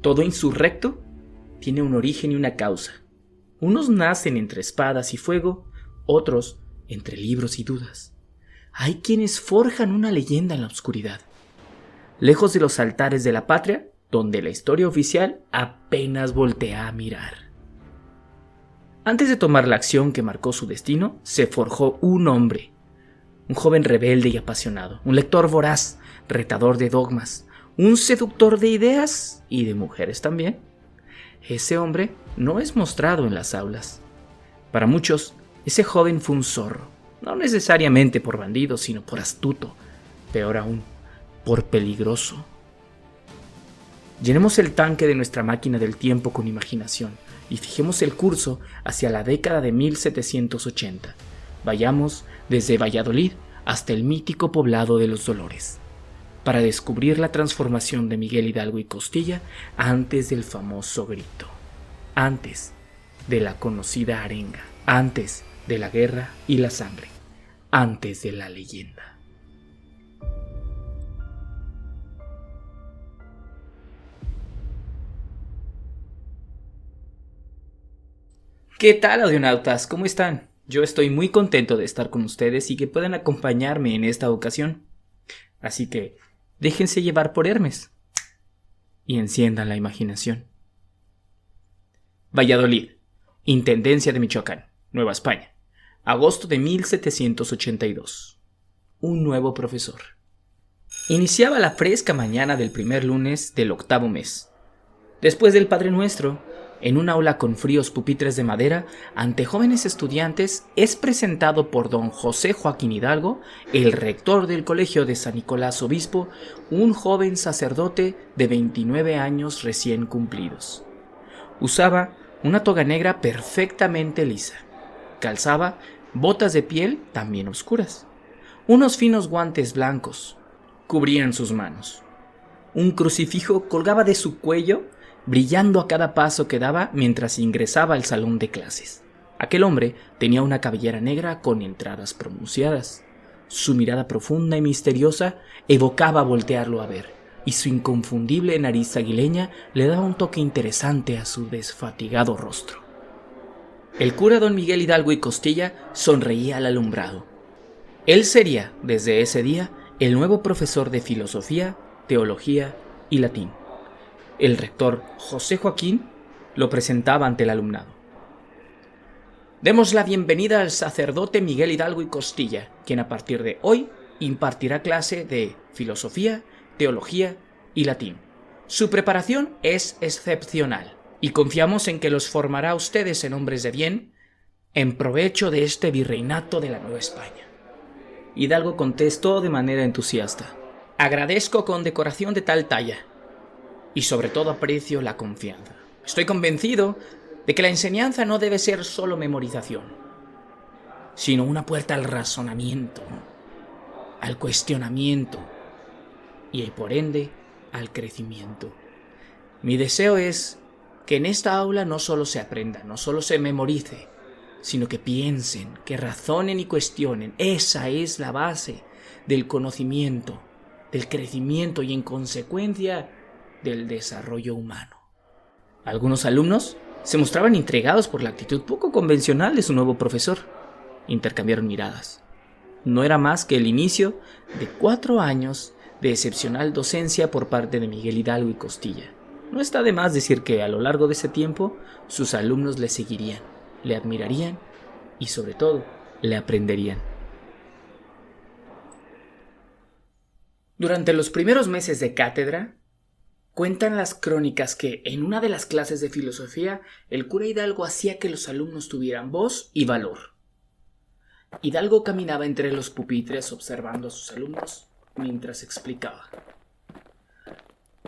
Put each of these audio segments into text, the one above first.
Todo insurrecto tiene un origen y una causa. Unos nacen entre espadas y fuego, otros entre libros y dudas. Hay quienes forjan una leyenda en la oscuridad, lejos de los altares de la patria, donde la historia oficial apenas voltea a mirar. Antes de tomar la acción que marcó su destino, se forjó un hombre, un joven rebelde y apasionado, un lector voraz, retador de dogmas, un seductor de ideas y de mujeres también. Ese hombre no es mostrado en las aulas. Para muchos, ese joven fue un zorro, no necesariamente por bandido, sino por astuto, peor aún, por peligroso. Llenemos el tanque de nuestra máquina del tiempo con imaginación y fijemos el curso hacia la década de 1780. Vayamos desde Valladolid hasta el mítico poblado de Los Dolores, para descubrir la transformación de Miguel Hidalgo y Costilla antes del famoso grito, antes de la conocida arenga, antes de la guerra y la sangre, antes de la leyenda. ¿Qué tal, audionautas? ¿Cómo están? Yo estoy muy contento de estar con ustedes y que puedan acompañarme en esta ocasión. Así que déjense llevar por Hermes y enciendan la imaginación. Valladolid, Intendencia de Michoacán, Nueva España, agosto de 1782. Un nuevo profesor. Iniciaba la fresca mañana del primer lunes del 8º mes. Después del Padre Nuestro, en un aula con fríos pupitres de madera, ante jóvenes estudiantes, es presentado por don José Joaquín Hidalgo, el rector del colegio de San Nicolás Obispo, un joven sacerdote de 29 años recién cumplidos. Usaba una toga negra perfectamente lisa. Calzaba botas de piel también oscuras. Unos finos guantes blancos cubrían sus manos. Un crucifijo colgaba de su cuello, brillando a cada paso que daba mientras ingresaba al salón de clases. Aquel hombre tenía una cabellera negra con entradas pronunciadas. Su mirada profunda y misteriosa evocaba voltearlo a ver, y su inconfundible nariz aguileña le daba un toque interesante a su desfatigado rostro. El cura don Miguel Hidalgo y Costilla sonreía al alumbrado. Él sería, desde ese día, el nuevo profesor de filosofía, teología y latín. El rector José Joaquín lo presentaba ante el alumnado. Demos la bienvenida al sacerdote Miguel Hidalgo y Costilla, quien a partir de hoy impartirá clase de filosofía, teología y latín. Su preparación es excepcional y confiamos en que los formará a ustedes en hombres de bien, en provecho de este virreinato de la Nueva España. Hidalgo contestó de manera entusiasta. Agradezco condecoración de tal talla. Y sobre todo aprecio la confianza. Estoy convencido de que la enseñanza no debe ser solo memorización, sino una puerta al razonamiento, al cuestionamiento y por ende al crecimiento. Mi deseo es que en esta aula no solo se aprenda, no solo se memorice, sino que piensen, que razonen y cuestionen. Esa es la base del conocimiento, del crecimiento y en consecuencia del desarrollo humano. Algunos alumnos se mostraban intrigados por la actitud poco convencional de su nuevo profesor. Intercambiaron miradas. No era más que el inicio de 4 años de excepcional docencia por parte de Miguel Hidalgo y Costilla. No está de más decir que a lo largo de ese tiempo sus alumnos le seguirían, le admirarían y sobre todo le aprenderían. Durante los primeros meses de cátedra, cuentan las crónicas que en una de las clases de filosofía el cura Hidalgo hacía que los alumnos tuvieran voz y valor. Hidalgo caminaba entre los pupitres observando a sus alumnos mientras explicaba.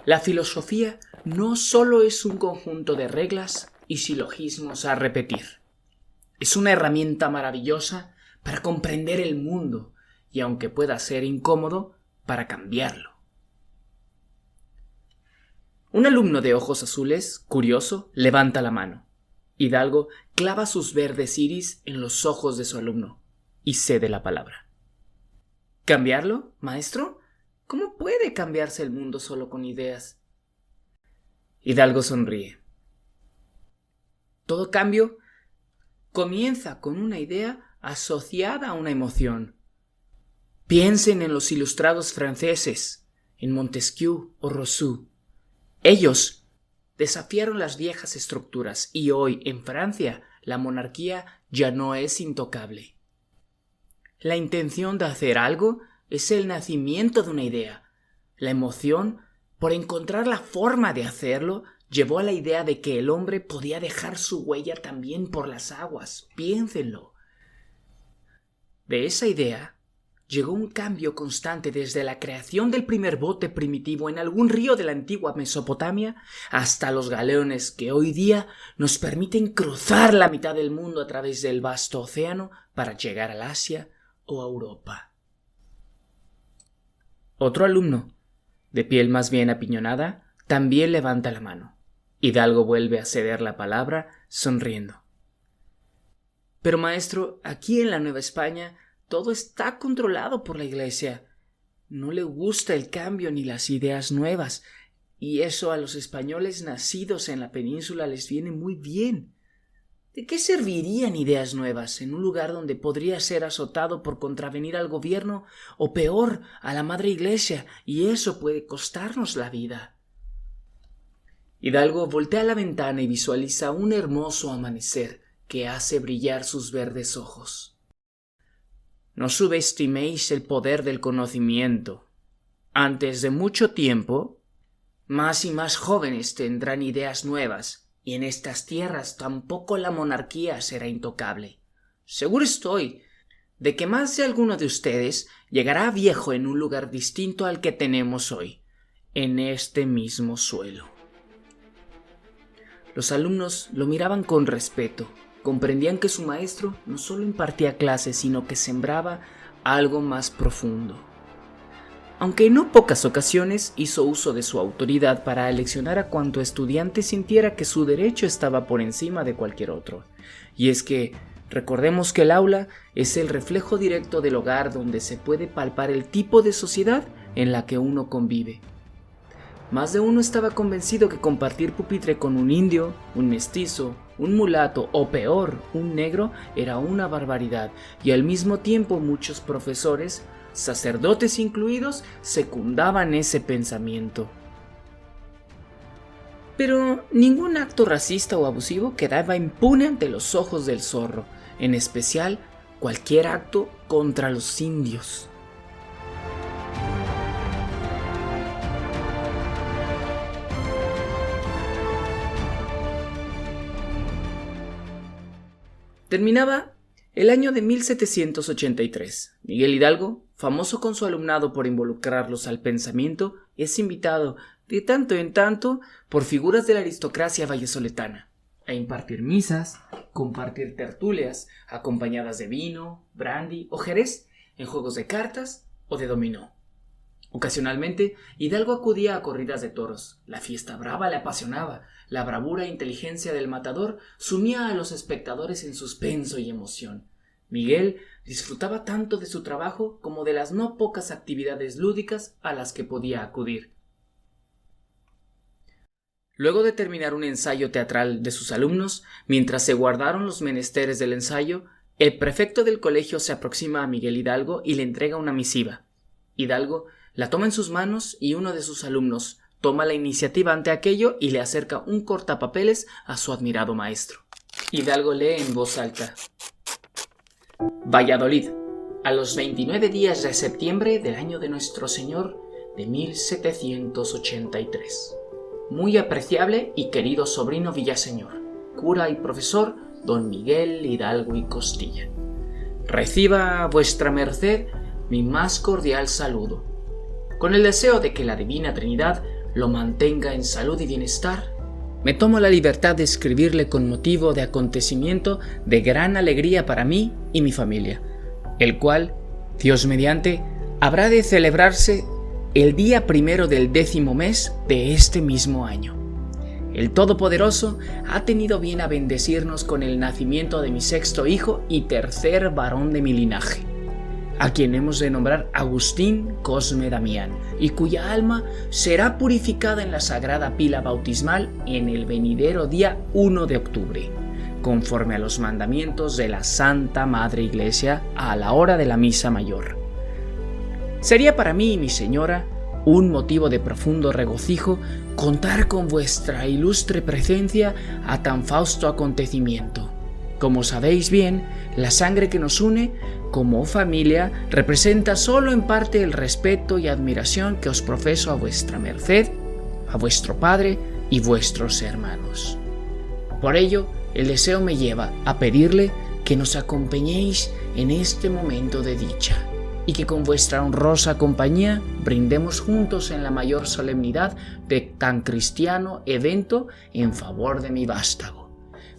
La filosofía no solo es un conjunto de reglas y silogismos a repetir. Es una herramienta maravillosa para comprender el mundo y, aunque pueda ser incómodo, para cambiarlo. Un alumno de ojos azules, curioso, levanta la mano. Hidalgo clava sus verdes iris en los ojos de su alumno y cede la palabra. ¿Cambiarlo, maestro? ¿Cómo puede cambiarse el mundo solo con ideas? Hidalgo sonríe. Todo cambio comienza con una idea asociada a una emoción. Piensen en los ilustrados franceses, en Montesquieu o Rousseau. Ellos desafiaron las viejas estructuras y hoy en Francia la monarquía ya no es intocable. La intención de hacer algo es el nacimiento de una idea. La emoción por encontrar la forma de hacerlo llevó a la idea de que el hombre podía dejar su huella también por las aguas. Piénsenlo. De esa idea llegó un cambio constante desde la creación del primer bote primitivo en algún río de la antigua Mesopotamia hasta los galeones que hoy día nos permiten cruzar la mitad del mundo a través del vasto océano para llegar al Asia o a Europa. Otro alumno, de piel más bien apiñonada, también levanta la mano. Hidalgo vuelve a ceder la palabra, sonriendo. Pero maestro, aquí en la Nueva España todo está controlado por la Iglesia. No le gusta el cambio ni las ideas nuevas, y eso a los españoles nacidos en la península les viene muy bien. ¿De qué servirían ideas nuevas en un lugar donde podría ser azotado por contravenir al gobierno o peor, a la Madre Iglesia, y eso puede costarnos la vida? Hidalgo voltea a la ventana y visualiza un hermoso amanecer que hace brillar sus verdes ojos. No subestiméis el poder del conocimiento. Antes de mucho tiempo, más y más jóvenes tendrán ideas nuevas, y en estas tierras tampoco la monarquía será intocable. Seguro estoy de que más de alguno de ustedes llegará viejo en un lugar distinto al que tenemos hoy, en este mismo suelo. Los alumnos lo miraban con respeto. Comprendían que su maestro no solo impartía clases, sino que sembraba algo más profundo. Aunque en no pocas ocasiones hizo uso de su autoridad para aleccionar a cuanto estudiante sintiera que su derecho estaba por encima de cualquier otro. Y es que recordemos que el aula es el reflejo directo del hogar donde se puede palpar el tipo de sociedad en la que uno convive. Más de uno estaba convencido que compartir pupitre con un indio, un mestizo, un mulato o peor, un negro era una barbaridad, y al mismo tiempo muchos profesores, sacerdotes incluidos, secundaban ese pensamiento. Pero ningún acto racista o abusivo quedaba impune ante los ojos del zorro, en especial cualquier acto contra los indios. Terminaba el año de 1783. Miguel Hidalgo, famoso con su alumnado por involucrarlos al pensamiento, es invitado de tanto en tanto por figuras de la aristocracia vallesoletana a impartir misas, compartir tertulias acompañadas de vino, brandy o jerez, en juegos de cartas o de dominó. Ocasionalmente, Hidalgo acudía a corridas de toros. La fiesta brava le apasionaba. La bravura e inteligencia del matador sumía a los espectadores en suspenso y emoción. Miguel disfrutaba tanto de su trabajo como de las no pocas actividades lúdicas a las que podía acudir. Luego de terminar un ensayo teatral de sus alumnos, mientras se guardaron los menesteres del ensayo, el prefecto del colegio se aproxima a Miguel Hidalgo y le entrega una misiva. Hidalgo la toma en sus manos y uno de sus alumnos toma la iniciativa ante aquello y le acerca un cortapapeles a su admirado maestro. Hidalgo lee en voz alta: Valladolid, a los 29 días de septiembre del año de nuestro Señor de 1783. Muy apreciable y querido sobrino Villaseñor, cura y profesor don Miguel Hidalgo y Costilla. Reciba vuestra merced mi más cordial saludo, con el deseo de que la Divina Trinidad lo mantenga en salud y bienestar. Me tomo la libertad de escribirle con motivo de acontecimiento de gran alegría para mí y mi familia, el cual, Dios mediante, habrá de celebrarse el día 1 del 10º mes de este mismo año. El Todopoderoso ha tenido bien a bendecirnos con el nacimiento de mi 6º hijo y 3er varón de mi linaje. a quien hemos de nombrar Agustín Cosme Damián, y cuya alma será purificada en la sagrada pila bautismal en el venidero día 1 de octubre, conforme a los mandamientos de la Santa Madre Iglesia a la hora de la Misa Mayor. Sería para mí y mi señora un motivo de profundo regocijo contar con vuestra ilustre presencia a tan fausto acontecimiento. Como sabéis bien, la sangre que nos une como familia representa solo en parte el respeto y admiración que os profeso a vuestra merced, a vuestro padre y vuestros hermanos. Por ello, el deseo me lleva a pedirle que nos acompañéis en este momento de dicha y que con vuestra honrosa compañía brindemos juntos en la mayor solemnidad de tan cristiano evento en favor de mi vástago.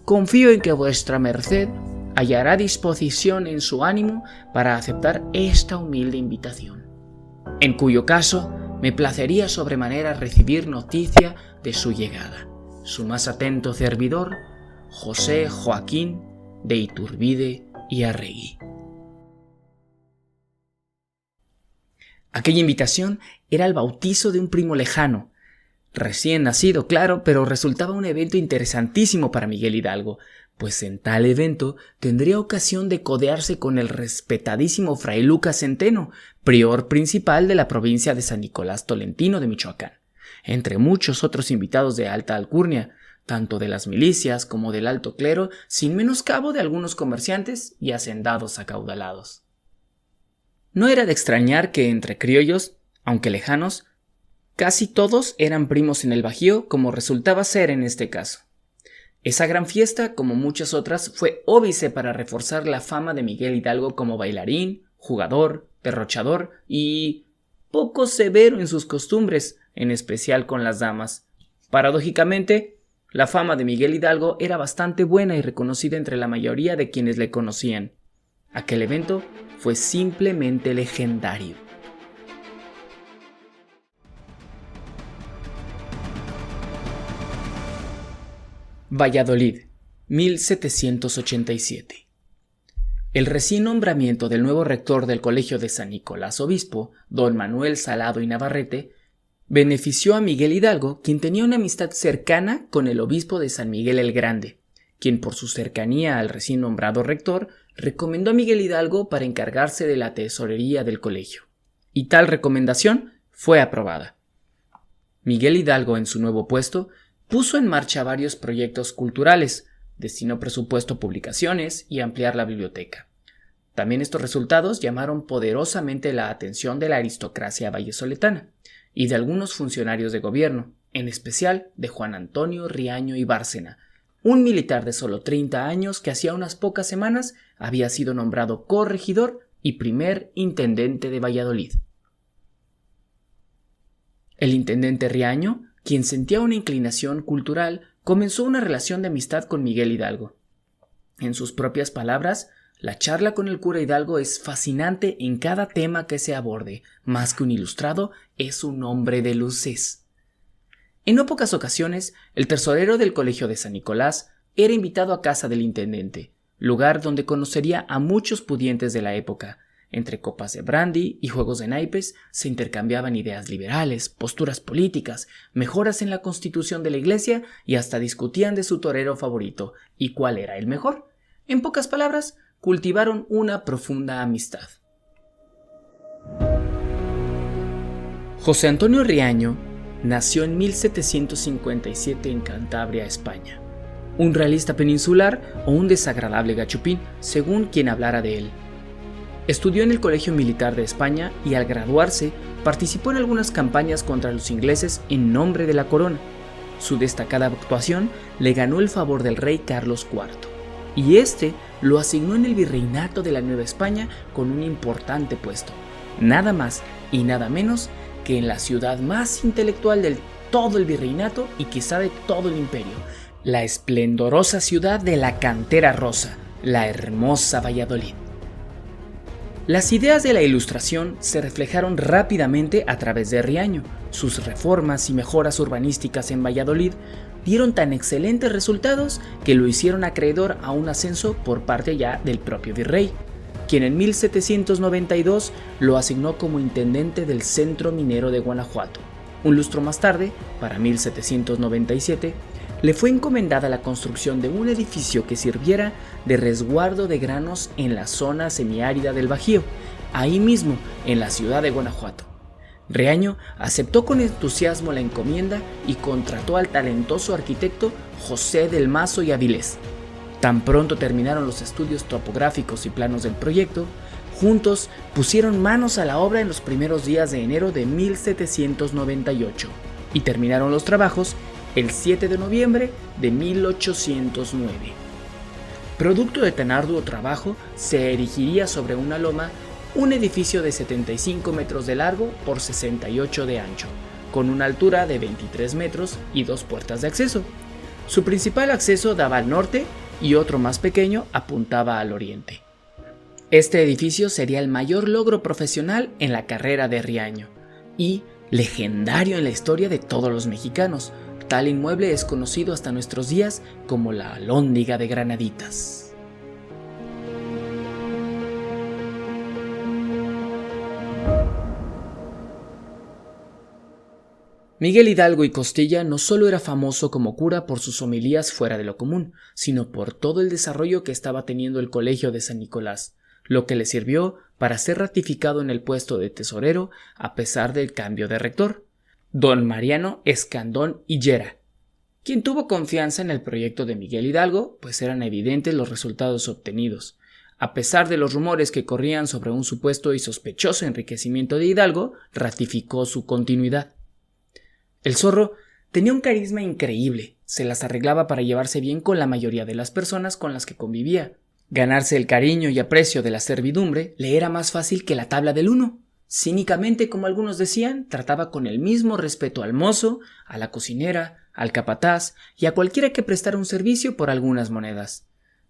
Confío en que vuestra merced hallará disposición en su ánimo para aceptar esta humilde invitación, en cuyo caso me placería sobremanera recibir noticia de su llegada. Su más atento servidor, José Joaquín de Iturbide y Arregui. Aquella invitación era el bautizo de un primo lejano, recién nacido, claro, pero resultaba un evento interesantísimo para Miguel Hidalgo, pues en tal evento tendría ocasión de codearse con el respetadísimo Fray Lucas Centeno, prior principal de la provincia de San Nicolás Tolentino de Michoacán, entre muchos otros invitados de alta alcurnia, tanto de las milicias como del alto clero, sin menoscabo de algunos comerciantes y hacendados acaudalados. No era de extrañar que entre criollos, aunque lejanos, casi todos eran primos en el Bajío, como resultaba ser en este caso. Esa gran fiesta, como muchas otras, fue óbice para reforzar la fama de Miguel Hidalgo como bailarín, jugador, derrochador y poco severo en sus costumbres, en especial con las damas. Paradójicamente, la fama de Miguel Hidalgo era bastante buena y reconocida entre la mayoría de quienes le conocían. Aquel evento fue simplemente legendario. Valladolid, 1787. El recién nombramiento del nuevo rector del Colegio de San Nicolás Obispo, don Manuel Salado y Navarrete, benefició a Miguel Hidalgo, quien tenía una amistad cercana con el obispo de San Miguel el Grande, quien por su cercanía al recién nombrado rector recomendó a Miguel Hidalgo para encargarse de la tesorería del colegio. Y tal recomendación fue aprobada. Miguel Hidalgo, en su nuevo puesto, puso en marcha varios proyectos culturales, destinó presupuesto a publicaciones y a ampliar la biblioteca. También estos resultados llamaron poderosamente la atención de la aristocracia vallesoletana y de algunos funcionarios de gobierno, en especial de Juan Antonio Riaño y Bárcena, un militar de solo 30 años que hacía unas pocas semanas había sido nombrado corregidor y primer intendente de Valladolid. El intendente Riaño, quien sentía una inclinación cultural, comenzó una relación de amistad con Miguel Hidalgo. En sus propias palabras, la charla con el cura Hidalgo es fascinante en cada tema que se aborde. Más que un ilustrado, es un hombre de luces. En no pocas ocasiones, el tesorero del Colegio de San Nicolás era invitado a casa del intendente, lugar donde conocería a muchos pudientes de la época. Entre copas de brandy y juegos de naipes se intercambiaban ideas liberales, posturas políticas, mejoras en la constitución de la iglesia y hasta discutían de su torero favorito y cuál era el mejor. En pocas palabras, cultivaron una profunda amistad. José Antonio Riaño nació en 1757 en Cantabria, España. Un realista peninsular o un desagradable gachupín, según quien hablara de él. Estudió en el Colegio Militar de España y al graduarse participó en algunas campañas contra los ingleses en nombre de la corona. Su destacada actuación le ganó el favor del rey Carlos IV, y este lo asignó en el virreinato de la Nueva España con un importante puesto, nada más y nada menos que en la ciudad más intelectual de todo el virreinato y quizá de todo el imperio, la esplendorosa ciudad de la cantera rosa, la hermosa Valladolid. Las ideas de la Ilustración se reflejaron rápidamente a través de Riaño. Sus reformas y mejoras urbanísticas en Valladolid dieron tan excelentes resultados que lo hicieron acreedor a un ascenso por parte ya del propio virrey, quien en 1792 lo asignó como intendente del Centro Minero de Guanajuato. Un lustro más tarde, para 1797, le fue encomendada la construcción de un edificio que sirviera de resguardo de granos en la zona semiárida del Bajío, ahí mismo en la ciudad de Guanajuato. Riaño aceptó con entusiasmo la encomienda y contrató al talentoso arquitecto José del Mazo y Avilés. Tan pronto terminaron los estudios topográficos y planos del proyecto, juntos pusieron manos a la obra en los primeros días de enero de 1798 y terminaron los trabajos el 7 de noviembre de 1809. Producto de tan arduo trabajo, se erigiría sobre una loma un edificio de 75 metros de largo por 68 de ancho, con una altura de 23 metros y 2 puertas de acceso. Su principal acceso daba al norte y otro más pequeño apuntaba al oriente. Este edificio sería el mayor logro profesional en la carrera de Riaño y legendario en la historia de todos los mexicanos. Tal inmueble es conocido hasta nuestros días como la Alhóndiga de Granaditas. Miguel Hidalgo y Costilla no solo era famoso como cura por sus homilías fuera de lo común, sino por todo el desarrollo que estaba teniendo el Colegio de San Nicolás, lo que le sirvió para ser ratificado en el puesto de tesorero a pesar del cambio de rector, don Mariano Escandón Higuera, quien tuvo confianza en el proyecto de Miguel Hidalgo, pues eran evidentes los resultados obtenidos. A pesar de los rumores que corrían sobre un supuesto y sospechoso enriquecimiento de Hidalgo, ratificó su continuidad. El zorro tenía un carisma increíble, se las arreglaba para llevarse bien con la mayoría de las personas con las que convivía. Ganarse el cariño y aprecio de la servidumbre le era más fácil que la tabla del 1. Cínicamente, como algunos decían, trataba con el mismo respeto al mozo, a la cocinera, al capataz y a cualquiera que prestara un servicio por algunas monedas.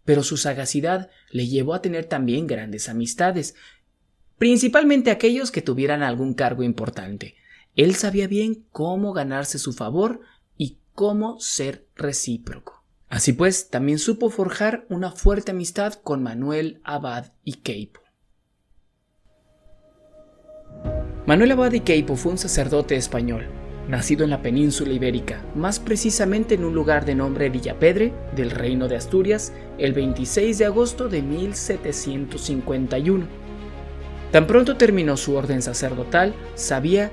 Pero su sagacidad le llevó a tener también grandes amistades, principalmente aquellos que tuvieran algún cargo importante. Él sabía bien cómo ganarse su favor y cómo ser recíproco. Así pues, también supo forjar una fuerte amistad con Manuel Abad y Queipo. Manuel Abad y Queipo fue un sacerdote español, nacido en la península ibérica, más precisamente en un lugar de nombre Villapedre, del Reino de Asturias, el 26 de agosto de 1751. Tan pronto terminó su orden sacerdotal, sabía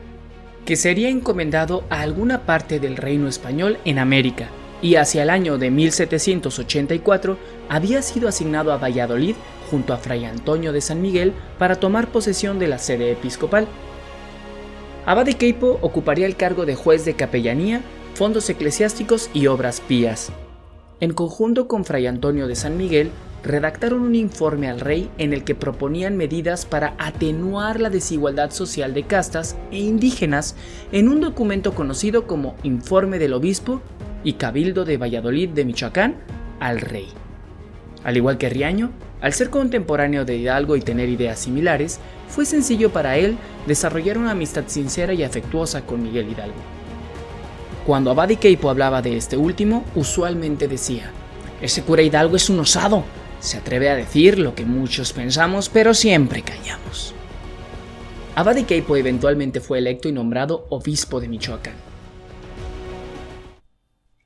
que sería encomendado a alguna parte del reino español en América, y hacia el año de 1784 había sido asignado a Valladolid junto a Fray Antonio de San Miguel para tomar posesión de la sede episcopal. Abad y Queipo ocuparía el cargo de juez de capellanía, fondos eclesiásticos y obras pías. En conjunto con Fray Antonio de San Miguel, redactaron un informe al rey en el que proponían medidas para atenuar la desigualdad social de castas e indígenas en un documento conocido como Informe del Obispo y Cabildo de Valladolid de Michoacán al rey. Al igual que Riaño, al ser contemporáneo de Hidalgo y tener ideas similares, fue sencillo para él desarrollar una amistad sincera y afectuosa con Miguel Hidalgo. Cuando Abad y Queipo hablaba de este último, usualmente decía: «Ese cura Hidalgo es un osado. Se atreve a decir lo que muchos pensamos, pero siempre callamos». Abad y Queipo eventualmente fue electo y nombrado obispo de Michoacán.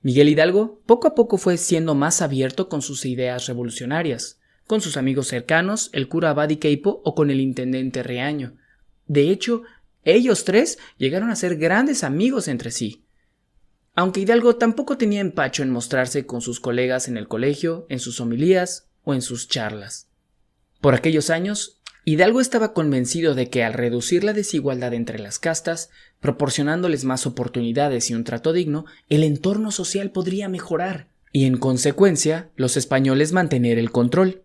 Miguel Hidalgo poco a poco fue siendo más abierto con sus ideas revolucionarias, con sus amigos cercanos, el cura Abad y Queipo o con el intendente Riaño. De hecho, ellos tres llegaron a ser grandes amigos entre sí. Aunque Hidalgo tampoco tenía empacho en mostrarse con sus colegas en el colegio, en sus homilías o en sus charlas. Por aquellos años, Hidalgo estaba convencido de que al reducir la desigualdad entre las castas, proporcionándoles más oportunidades y un trato digno, el entorno social podría mejorar y, en consecuencia, los españoles mantener el control.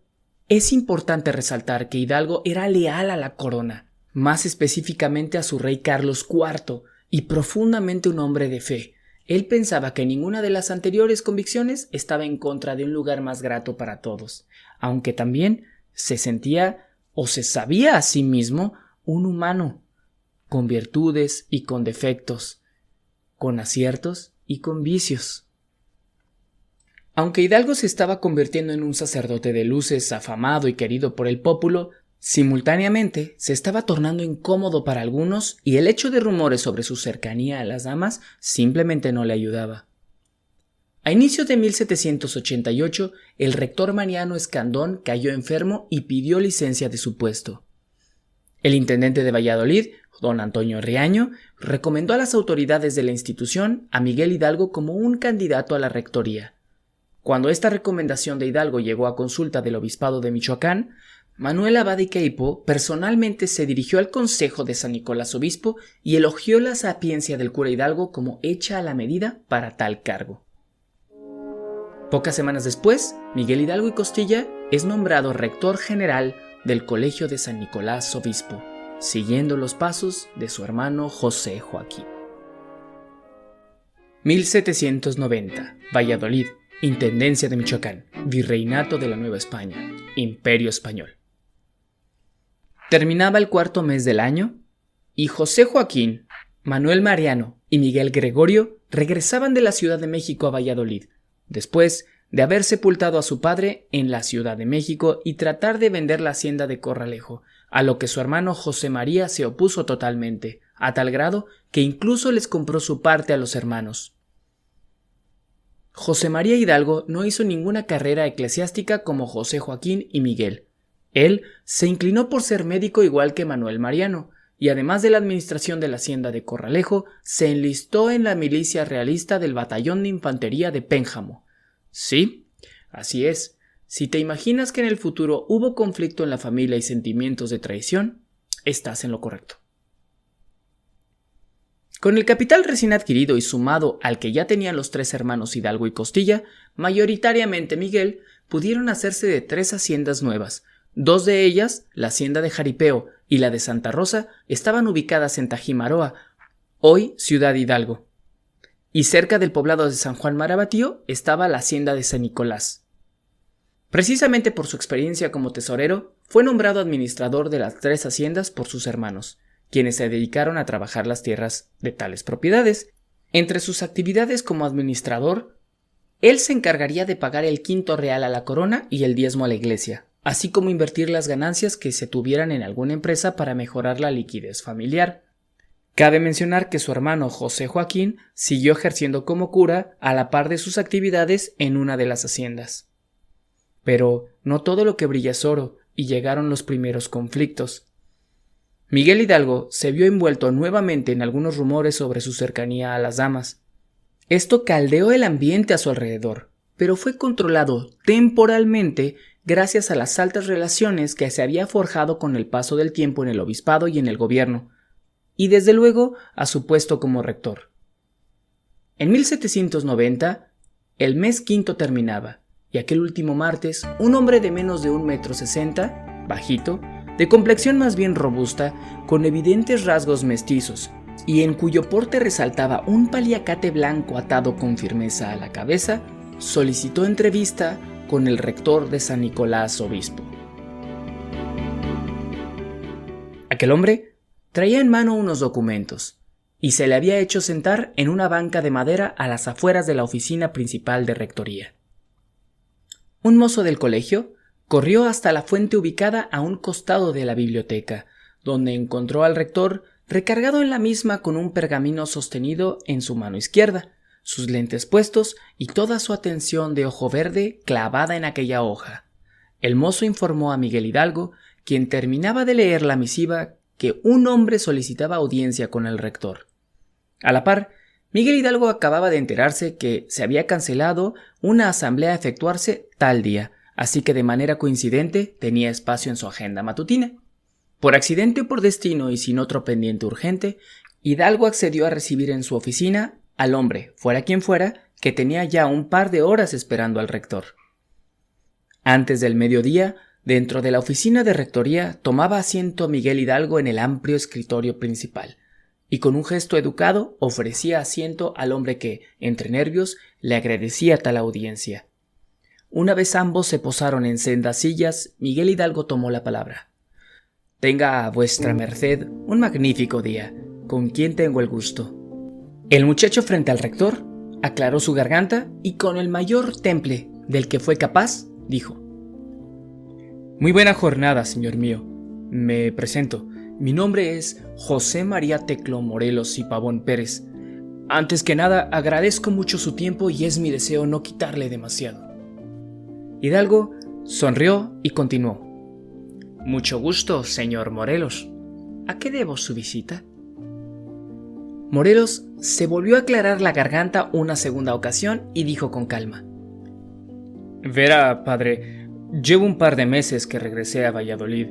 Es importante resaltar que Hidalgo era leal a la corona, más específicamente a su rey Carlos IV, y profundamente un hombre de fe. Él pensaba que ninguna de las anteriores convicciones estaba en contra de un lugar más grato para todos, aunque también se sentía o se sabía a sí mismo un humano, con virtudes y con defectos, con aciertos y con vicios. Aunque Hidalgo se estaba convirtiendo en un sacerdote de luces afamado y querido por el pueblo, Simultáneamente, se estaba tornando incómodo para algunos y el hecho de rumores sobre su cercanía a las damas simplemente no le ayudaba. A inicios de 1788, el rector Mariano Escandón cayó enfermo y pidió licencia de su puesto. El intendente de Valladolid, don Antonio Riaño, recomendó a las autoridades de la institución a Miguel Hidalgo como un candidato a la rectoría. Cuando esta recomendación de Hidalgo llegó a consulta del obispado de Michoacán, Manuel Abad y Queipo personalmente se dirigió al consejo de San Nicolás obispo y elogió la sapiencia del cura Hidalgo como hecha a la medida para tal cargo. Pocas semanas después, Miguel Hidalgo y Costilla es nombrado rector general del Colegio de San Nicolás obispo, siguiendo los pasos de su hermano José Joaquín. 1790, Valladolid, Intendencia de Michoacán, Virreinato de la Nueva España, Imperio Español. Terminaba el cuarto mes del año y José Joaquín, Manuel Mariano y Miguel Gregorio regresaban de la Ciudad de México a Valladolid, después de haber sepultado a su padre en la Ciudad de México y tratar de vender la hacienda de Corralejo, a lo que su hermano José María se opuso totalmente, a tal grado que incluso les compró su parte a los hermanos. José María Hidalgo no hizo ninguna carrera eclesiástica como José Joaquín y Miguel. Él se inclinó por ser médico igual que Manuel Mariano, y además de la administración de la hacienda de Corralejo, se enlistó en la milicia realista del batallón de infantería de Pénjamo. Sí, así es. Si te imaginas que en el futuro hubo conflicto en la familia y sentimientos de traición, estás en lo correcto. Con el capital recién adquirido y sumado al que ya tenían los tres hermanos Hidalgo y Costilla, mayoritariamente Miguel, pudieron hacerse de 3 haciendas nuevas. 2 de ellas, la hacienda de Jaripeo y la de Santa Rosa, estaban ubicadas en Tajimaroa, hoy Ciudad Hidalgo. Y cerca del poblado de San Juan Marabatío estaba la hacienda de San Nicolás. Precisamente por su experiencia como tesorero, fue nombrado administrador de las 3 haciendas por sus hermanos, quienes se dedicaron a trabajar las tierras de tales propiedades. Entre sus actividades como administrador, él se encargaría de pagar el quinto real a la corona y el diezmo a la iglesia, así como invertir las ganancias que se tuvieran en alguna empresa para mejorar la liquidez familiar. Cabe mencionar que su hermano José Joaquín siguió ejerciendo como cura a la par de sus actividades en una de las haciendas. Pero no todo lo que brilla es oro, y llegaron los primeros conflictos. Miguel Hidalgo se vio envuelto nuevamente en algunos rumores sobre su cercanía a las damas. Esto caldeó el ambiente a su alrededor, pero fue controlado temporalmente gracias a las altas relaciones que se había forjado con el paso del tiempo en el obispado y en el gobierno, y desde luego a su puesto como rector. En 1790, el mes quinto terminaba, y aquel último martes, un hombre de menos de 1,60 m, bajito, de complexión más bien robusta, con evidentes rasgos mestizos, y en cuyo porte resaltaba un paliacate blanco atado con firmeza a la cabeza, solicitó entrevista con el rector de San Nicolás obispo. Aquel hombre traía en mano unos documentos, y se le había hecho sentar en una banca de madera a las afueras de la oficina principal de rectoría. Un mozo del colegio corrió hasta la fuente ubicada a un costado de la biblioteca, donde encontró al rector recargado en la misma con un pergamino sostenido en su mano izquierda, sus lentes puestos y toda su atención de ojo verde clavada en aquella hoja. El mozo informó a Miguel Hidalgo, quien terminaba de leer la misiva, que un hombre solicitaba audiencia con el rector. A la par, Miguel Hidalgo acababa de enterarse que se había cancelado una asamblea a efectuarse tal día, así que de manera coincidente tenía espacio en su agenda matutina. Por accidente o por destino y sin otro pendiente urgente, Hidalgo accedió a recibir en su oficina al hombre, fuera quien fuera, que tenía ya un par de horas esperando al rector. Antes del mediodía, dentro de la oficina de rectoría, tomaba asiento Miguel Hidalgo en el amplio escritorio principal, y con un gesto educado ofrecía asiento al hombre que, entre nervios, le agradecía tal audiencia. Una vez ambos se posaron en sendas sillas, Miguel Hidalgo tomó la palabra. «Tenga a vuestra merced un magnífico día. ¿Con quién tengo el gusto?» El muchacho frente al rector aclaró su garganta y con el mayor temple del que fue capaz, dijo: «Muy buena jornada, señor mío. Me presento. Mi nombre es José María Teclo Morelos y Pavón Pérez. Antes que nada, agradezco mucho su tiempo y es mi deseo no quitarle demasiado. Hidalgo sonrió y continuó. Mucho gusto, señor Morelos. ¿A qué debo su visita? Morelos se volvió a aclarar la garganta una segunda ocasión y dijo con calma. Verá, padre, llevo un par de meses que regresé a Valladolid.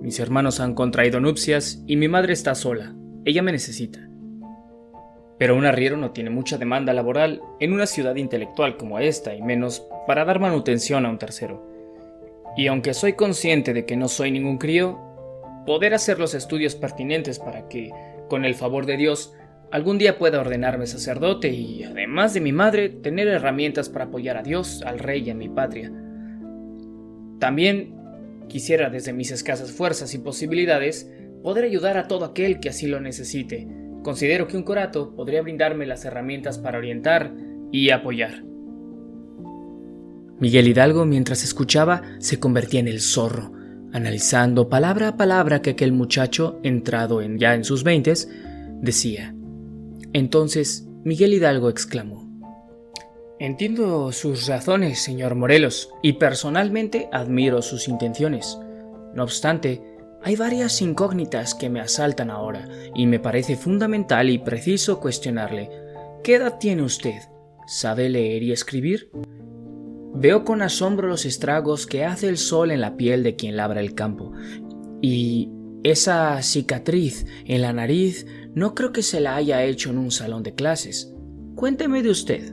Mis hermanos han contraído nupcias y mi madre está sola. Ella me necesita. Pero un arriero no tiene mucha demanda laboral en una ciudad intelectual como esta, y menos para dar manutención a un tercero. Y aunque soy consciente de que no soy ningún crío, poder hacer los estudios pertinentes para que, con el favor de Dios, algún día pueda ordenarme sacerdote y, además de mi madre, tener herramientas para apoyar a Dios, al rey y a mi patria. También quisiera, desde mis escasas fuerzas y posibilidades, poder ayudar a todo aquel que así lo necesite. Considero que un curato podría brindarme las herramientas para orientar y apoyar. Miguel Hidalgo, mientras escuchaba, se convertía en el zorro, analizando palabra a palabra que aquel muchacho, entrado ya en sus 20s, decía. Entonces Miguel Hidalgo exclamó: Entiendo sus razones, señor Morelos, y personalmente admiro sus intenciones. No obstante, hay varias incógnitas que me asaltan ahora, y me parece fundamental y preciso cuestionarle. ¿Qué edad tiene usted? ¿Sabe leer y escribir? Veo con asombro los estragos que hace el sol en la piel de quien labra el campo, y esa cicatriz en la nariz no creo que se la haya hecho en un salón de clases. Cuénteme de usted.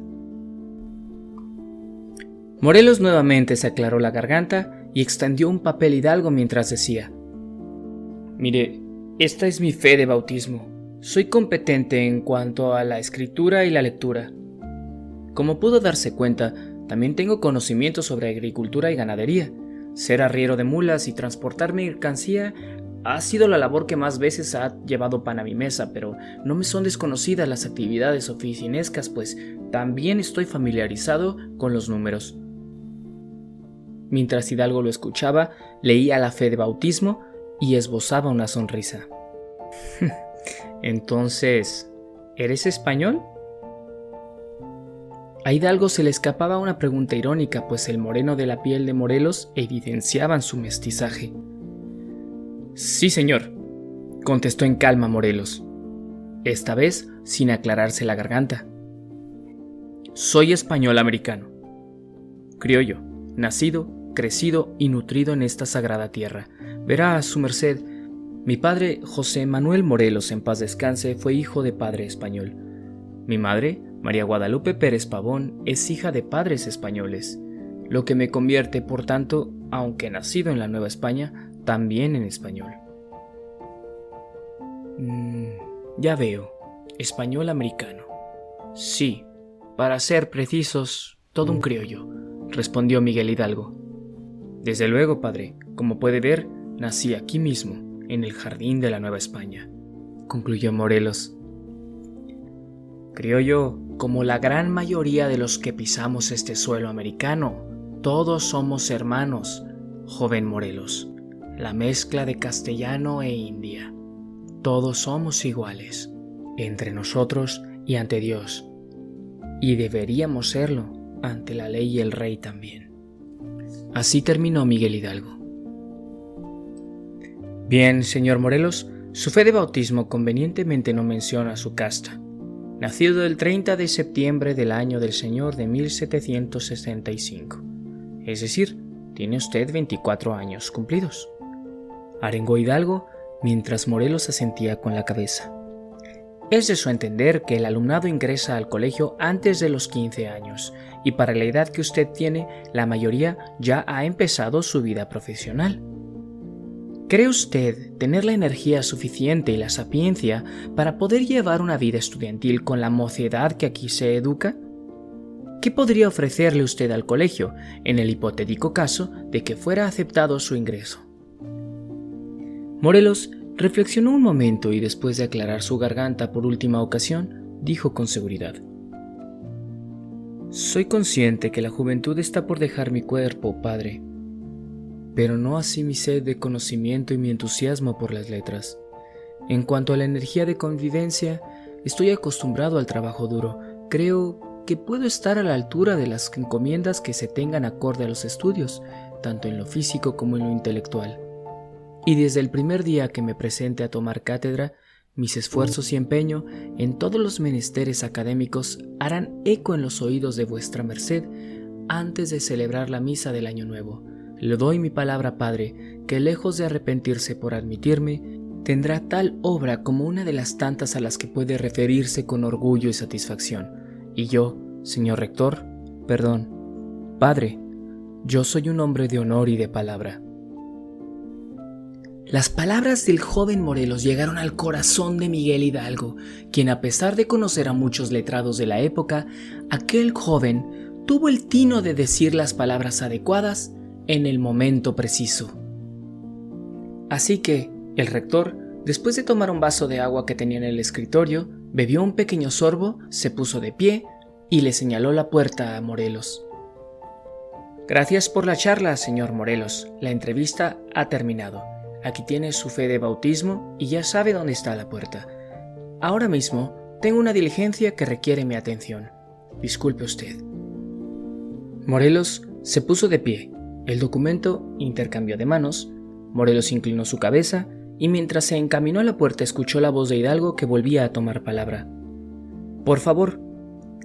Morelos nuevamente se aclaró la garganta y extendió un papel Hidalgo mientras decía: Mire, esta es mi fe de bautismo. Soy competente en cuanto a la escritura y la lectura. Como pudo darse cuenta, también tengo conocimiento sobre agricultura y ganadería. Ser arriero de mulas y transportar mercancía ha sido la labor que más veces ha llevado pan a mi mesa, pero no me son desconocidas las actividades oficinescas, pues también estoy familiarizado con los números. Mientras Hidalgo lo escuchaba, leía la fe de bautismo y esbozaba una sonrisa. Entonces, ¿eres español? A Hidalgo se le escapaba una pregunta irónica, pues el moreno de la piel de Morelos evidenciaban su mestizaje. Sí, señor, contestó en calma Morelos, esta vez sin aclararse la garganta. Soy español americano, criollo, nacido, crecido y nutrido en esta sagrada tierra. Verá, su merced, mi padre José Manuel Morelos, en paz descanse, fue hijo de padre español. Mi madre, María Guadalupe Pérez Pavón, es hija de padres españoles, lo que me convierte, por tanto, aunque nacido en la Nueva España, también en español. Ya veo, español americano. Sí, para ser precisos, todo un criollo, respondió Miguel Hidalgo. Desde luego, padre, como puede ver, nací aquí mismo, en el jardín de la Nueva España, concluyó Morelos. Criollo, como la gran mayoría de los que pisamos este suelo americano, todos somos hermanos, joven Morelos, la mezcla de castellano e india. Todos somos iguales, entre nosotros y ante Dios, y deberíamos serlo ante la ley y el rey también. Así terminó Miguel Hidalgo. Bien, señor Morelos, su fe de bautismo convenientemente no menciona su casta. Nacido el 30 de septiembre del año del Señor de 1765. Es decir, tiene usted 24 años cumplidos. Arengó Hidalgo mientras Morelos asentía con la cabeza. Es de su entender que el alumnado ingresa al colegio antes de los 15 años, y para la edad que usted tiene, la mayoría ya ha empezado su vida profesional. ¿Cree usted tener la energía suficiente y la sapiencia para poder llevar una vida estudiantil con la mocedad que aquí se educa? ¿Qué podría ofrecerle usted al colegio en el hipotético caso de que fuera aceptado su ingreso? Morelos reflexionó un momento y, después de aclarar su garganta por última ocasión, dijo con seguridad: Soy consciente que la juventud está por dejar mi cuerpo, padre. pero no así mi sed de conocimiento y mi entusiasmo por las letras. En cuanto a la energía de convivencia, estoy acostumbrado al trabajo duro. Creo que puedo estar a la altura de las encomiendas que se tengan acorde a los estudios, tanto en lo físico como en lo intelectual. Y desde el primer día que me presente a tomar cátedra, mis esfuerzos y empeño en todos los menesteres académicos harán eco en los oídos de vuestra merced antes de celebrar la misa del Año Nuevo. Le doy mi palabra, Padre, que lejos de arrepentirse por admitirme, tendrá tal obra como una de las tantas a las que puede referirse con orgullo y satisfacción. Y yo, señor rector, perdón, Padre, yo soy un hombre de honor y de palabra. Las palabras del joven Morelos llegaron al corazón de Miguel Hidalgo, quien, a pesar de conocer a muchos letrados de la época, aquel joven tuvo el tino de decir las palabras adecuadas en el momento preciso. Así que el rector, después de tomar un vaso de agua que tenía en el escritorio, bebió un pequeño sorbo, se puso de pie y le señaló la puerta a Morelos. Gracias por la charla, señor Morelos. La entrevista ha terminado. Aquí tiene su fe de bautismo y ya sabe dónde está la puerta. Ahora mismo tengo una diligencia que requiere mi atención. Disculpe usted. Morelos se puso de pie. El documento intercambió de manos. Morelos inclinó su cabeza y mientras se encaminó a la puerta escuchó la voz de Hidalgo que volvía a tomar palabra. Por favor,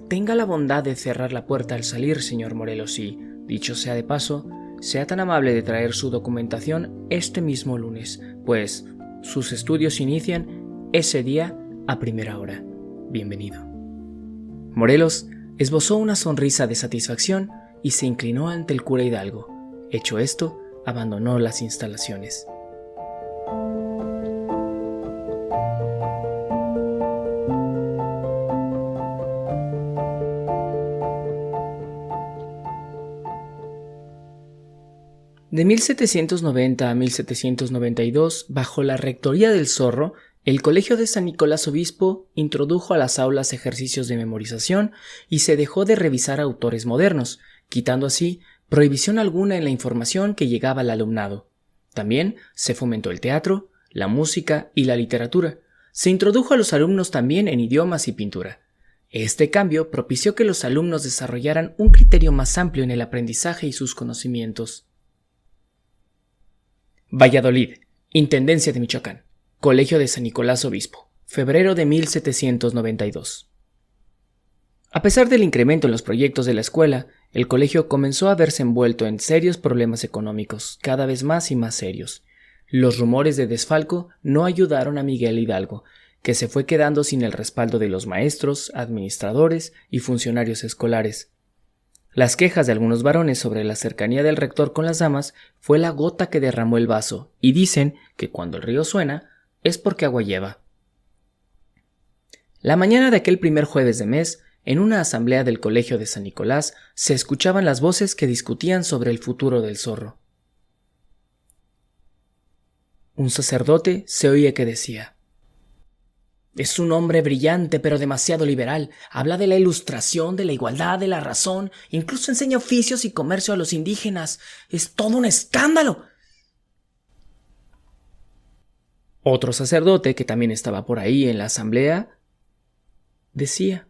tenga la bondad de cerrar la puerta al salir, señor Morelos, y, dicho sea de paso, sea tan amable de traer su documentación este mismo lunes, pues sus estudios inician ese día a primera hora. Bienvenido. Morelos esbozó una sonrisa de satisfacción y se inclinó ante el cura Hidalgo. Hecho esto, abandonó las instalaciones. De 1790 a 1792, bajo la rectoría del Zorro, el Colegio de San Nicolás Obispo introdujo a las aulas ejercicios de memorización y se dejó de revisar autores modernos, quitando así prohibición alguna en la información que llegaba al alumnado. También se fomentó el teatro, la música y la literatura. Se introdujo a los alumnos también en idiomas y pintura. Este cambio propició que los alumnos desarrollaran un criterio más amplio en el aprendizaje y sus conocimientos. Valladolid, Intendencia de Michoacán, Colegio de San Nicolás Obispo, febrero de 1792. A pesar del incremento en los proyectos de la escuela, el colegio comenzó a verse envuelto en serios problemas económicos, cada vez más y más serios. Los rumores de desfalco no ayudaron a Miguel Hidalgo, que se fue quedando sin el respaldo de los maestros, administradores y funcionarios escolares. Las quejas de algunos varones sobre la cercanía del rector con las damas fue la gota que derramó el vaso, y dicen que cuando el río suena es porque agua lleva. La mañana de aquel primer jueves de mes, en una asamblea del Colegio de San Nicolás, se escuchaban las voces que discutían sobre el futuro del zorro. Un sacerdote se oía que decía: es un hombre brillante pero demasiado liberal. Habla de la ilustración, de la igualdad, de la razón. Incluso enseña oficios y comercio a los indígenas. Es todo un escándalo. Otro sacerdote, que también estaba por ahí en la asamblea, decía: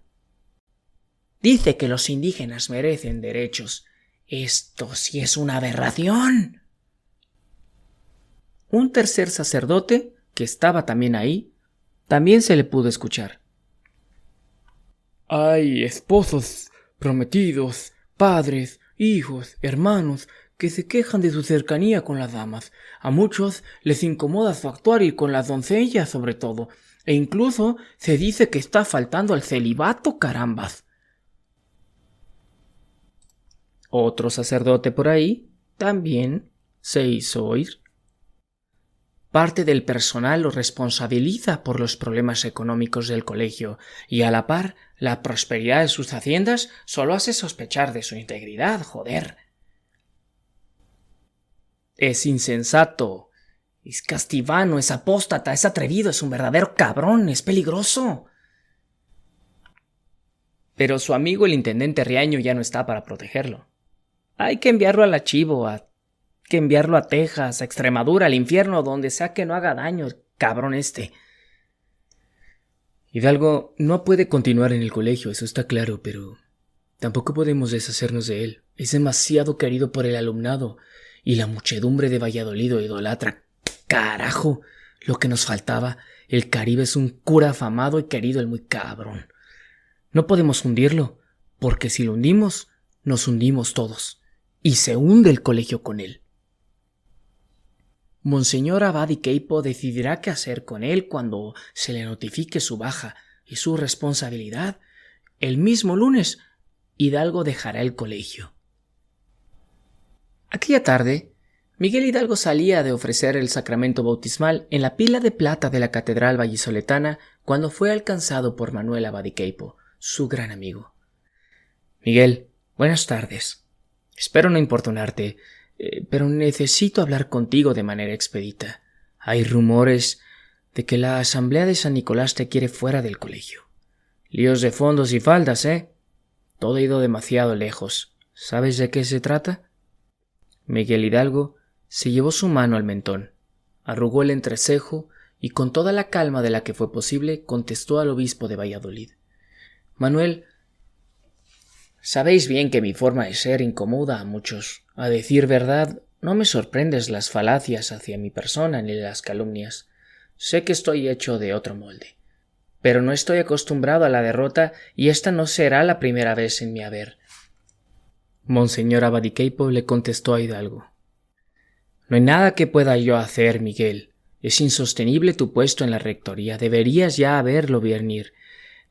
dice que los indígenas merecen derechos. Esto sí es una aberración. Un tercer sacerdote, que estaba también ahí, también se le pudo escuchar: hay esposos, prometidos, padres, hijos, hermanos, que se quejan de su cercanía con las damas. A muchos les incomoda su actuar y con las doncellas sobre todo, e incluso se dice que está faltando al celibato, carambas. Otro sacerdote por ahí también se hizo oír: parte del personal lo responsabiliza por los problemas económicos del colegio y a la par la prosperidad de sus haciendas solo hace sospechar de su integridad, joder. Es insensato, es castivano, es apóstata, es atrevido, es un verdadero cabrón, es peligroso. Pero su amigo el intendente Riaño ya no está para protegerlo. Hay que enviarlo al archivo a que enviarlo a Texas, a Extremadura, al infierno, donde sea que no haga daño, el cabrón este. Hidalgo no puede continuar en el colegio, eso está claro, pero tampoco podemos deshacernos de él. Es demasiado querido por el alumnado y la muchedumbre de Valladolid lo idolatra. ¡Carajo! Lo que nos faltaba. El Caribe es un cura afamado y querido, el muy cabrón. No podemos hundirlo, porque si lo hundimos, nos hundimos todos. Y se hunde el colegio con él. Monseñor Abadi Queipo decidirá qué hacer con él cuando se le notifique su baja y su responsabilidad. El mismo lunes, Hidalgo dejará el colegio. Aquella tarde, Miguel Hidalgo salía de ofrecer el sacramento bautismal en la pila de plata de la catedral vallisoletana cuando fue alcanzado por Manuel Abadi Queipo, su gran amigo. Miguel, buenas tardes. Espero no importunarte, pero necesito hablar contigo de manera expedita. Hay rumores de que la asamblea de San Nicolás te quiere fuera del colegio. Líos de fondos y faldas, ¿eh? Todo ha ido demasiado lejos. ¿Sabes de qué se trata? Miguel Hidalgo se llevó su mano al mentón, arrugó el entrecejo y con toda la calma de la que fue posible contestó al obispo de Valladolid. Manuel, sabéis bien que mi forma de ser incomoda a muchos. A decir verdad, no me sorprendes las falacias hacia mi persona ni las calumnias. Sé que estoy hecho de otro molde, pero no estoy acostumbrado a la derrota y esta no será la primera vez en mi haber. Monseñor Abadi Queipo le contestó a Hidalgo. No hay nada que pueda yo hacer, Miguel. Es insostenible tu puesto en la rectoría. Deberías ya haberlo venir.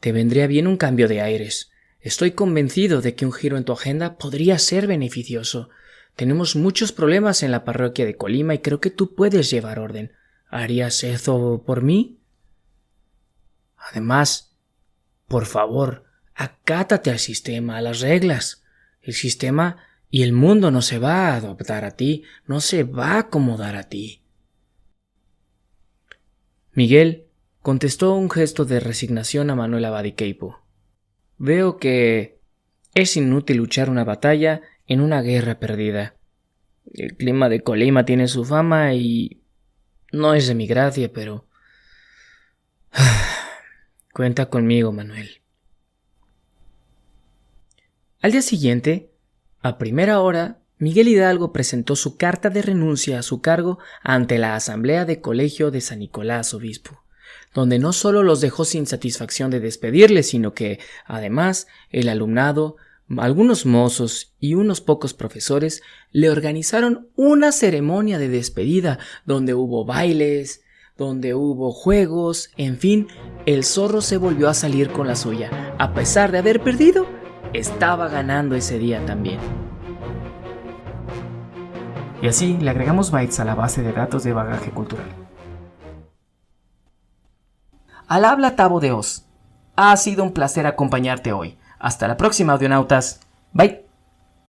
Te vendría bien un cambio de aires. Estoy convencido de que un giro en tu agenda podría ser beneficioso. Tenemos muchos problemas en la parroquia de Colima y creo que tú puedes llevar orden. ¿Harías eso por mí? Además, por favor, acátate al sistema, a las reglas. El sistema y el mundo no se va a adoptar a ti, no se va a acomodar a ti. Miguel contestó un gesto de resignación a Manuel Abadi Queipo. Veo que es inútil luchar una batalla en una guerra perdida. El clima de Colima tiene su fama y no es de mi gracia, pero cuenta conmigo, Manuel. Al día siguiente, a primera hora, Miguel Hidalgo presentó su carta de renuncia a su cargo ante la Asamblea de Colegio de San Nicolás Obispo, donde no solo los dejó sin satisfacción de despedirle, sino que, además, el alumnado, algunos mozos y unos pocos profesores le organizaron una ceremonia de despedida donde hubo bailes, donde hubo juegos, en fin, el zorro se volvió a salir con la suya. A pesar de haber perdido, estaba ganando ese día también. Y así le agregamos bytes a la base de datos de bagaje cultural. Al habla Tavo de Oz. Ha sido un placer acompañarte hoy. Hasta la próxima, audionautas. Bye.